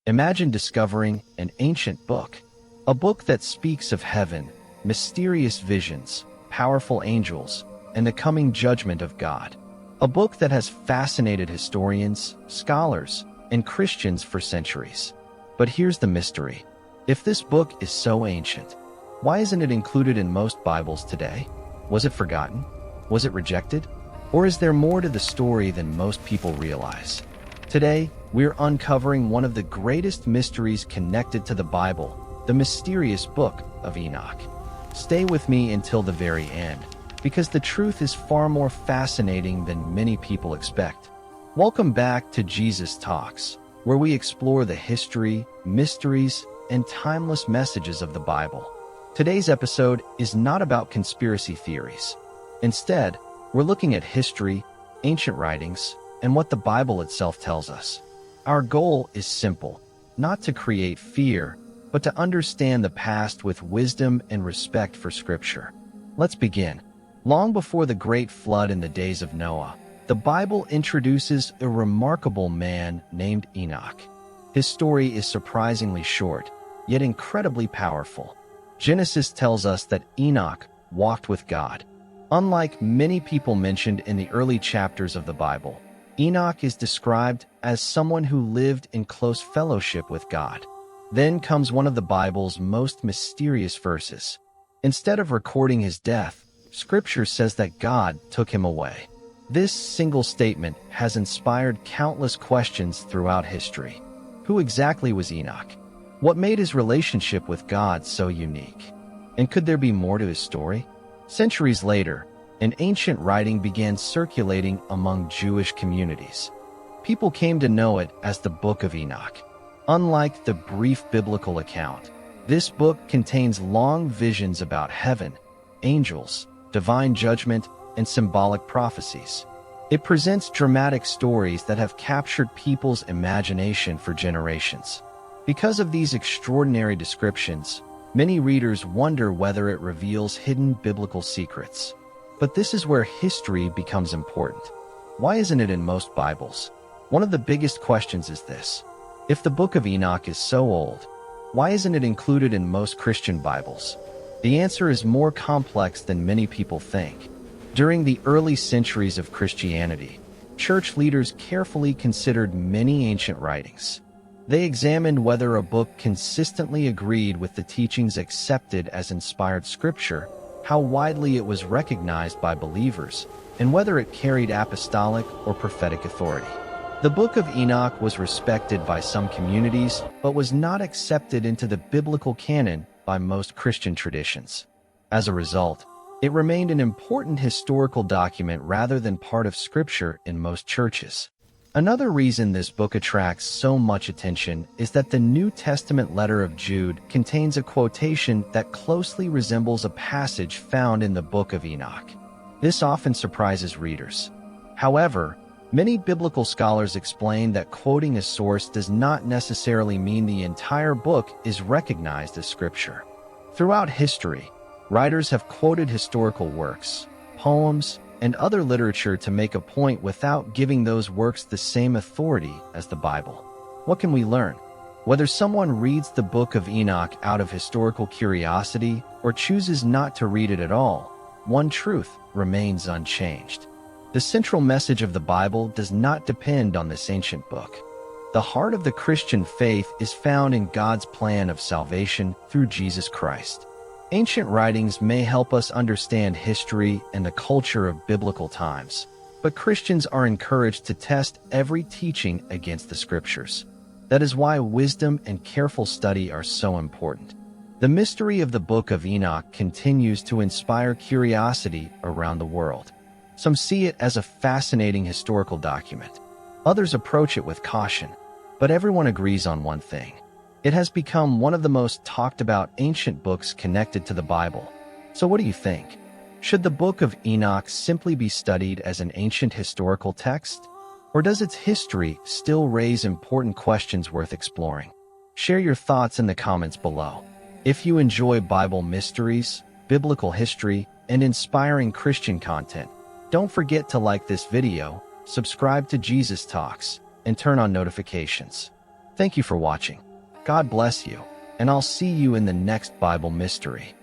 Imagine discovering an ancient book, a book that speaks of heaven, mysterious visions, powerful angels, and the coming judgment of God. A book that has fascinated historians, scholars, and Christians for centuries. But here's the mystery. If this book is so ancient, why isn't it included in most Bibles today? Was it forgotten? Was it rejected? Or is there more to the story than most people realize? Today, we're uncovering one of the greatest mysteries connected to the Bible, the mysterious Book of Enoch. Stay with me until the very end, because the truth is far more fascinating than many people expect. Welcome back to Jesus Talks, where we explore the history, mysteries, and timeless messages of the Bible. Today's episode is not about conspiracy theories. Instead, we're looking at history, ancient writings, and what the Bible itself tells us. Our goal is simple, not to create fear, but to understand the past with wisdom and respect for Scripture. Let's begin. Long before the Great Flood in the days of Noah, the Bible introduces a remarkable man named Enoch. His story is surprisingly short, yet incredibly powerful. Genesis tells us that Enoch walked with God. Unlike many people mentioned in the early chapters of the Bible, Enoch is described as someone who lived in close fellowship with God. Then comes one of the Bible's most mysterious verses. Instead of recording his death, Scripture says that God took him away. This single statement has inspired countless questions throughout history. Who exactly was Enoch? What made his relationship with God so unique? And could there be more to his story? Centuries later, an ancient writing began circulating among Jewish communities. People came to know it as the Book of Enoch. Unlike the brief biblical account, this book contains long visions about heaven, angels, divine judgment, and symbolic prophecies. It presents dramatic stories that have captured people's imagination for generations. Because of these extraordinary descriptions, many readers wonder whether it reveals hidden biblical secrets. But this is where history becomes important. Why isn't it in most Bibles? One of the biggest questions is this. If the Book of Enoch is so old, why isn't it included in most Christian Bibles? The answer is more complex than many people think. During the early centuries of Christianity, church leaders carefully considered many ancient writings. They examined whether a book consistently agreed with the teachings accepted as inspired Scripture, how widely it was recognized by believers, and whether it carried apostolic or prophetic authority. The Book of Enoch was respected by some communities, but was not accepted into the biblical canon by most Christian traditions. As a result, it remained an important historical document rather than part of Scripture in most churches. Another reason this book attracts so much attention is that the New Testament letter of Jude contains a quotation that closely resembles a passage found in the Book of Enoch. This often surprises readers. However, many biblical scholars explain that quoting a source does not necessarily mean the entire book is recognized as Scripture. Throughout history, writers have quoted historical works, poems, and other literature to make a point without giving those works the same authority as the Bible. What can we learn? Whether someone reads the Book of Enoch out of historical curiosity or chooses not to read it at all, one truth remains unchanged. The central message of the Bible does not depend on this ancient book. The heart of the Christian faith is found in God's plan of salvation through Jesus Christ. Ancient writings may help us understand history and the culture of biblical times, but Christians are encouraged to test every teaching against the Scriptures. That is why wisdom and careful study are so important. The mystery of the Book of Enoch continues to inspire curiosity around the world. Some see it as a fascinating historical document. Others approach it with caution, but everyone agrees on one thing. It has become one of the most talked about ancient books connected to the Bible. So what do you think? Should the Book of Enoch simply be studied as an ancient historical text? Or does its history still raise important questions worth exploring? Share your thoughts in the comments below. If you enjoy Bible mysteries, biblical history, and inspiring Christian content, don't forget to like this video, subscribe to Jesus Talks, and turn on notifications. Thank you for watching. God bless you, and I'll see you in the next Bible mystery.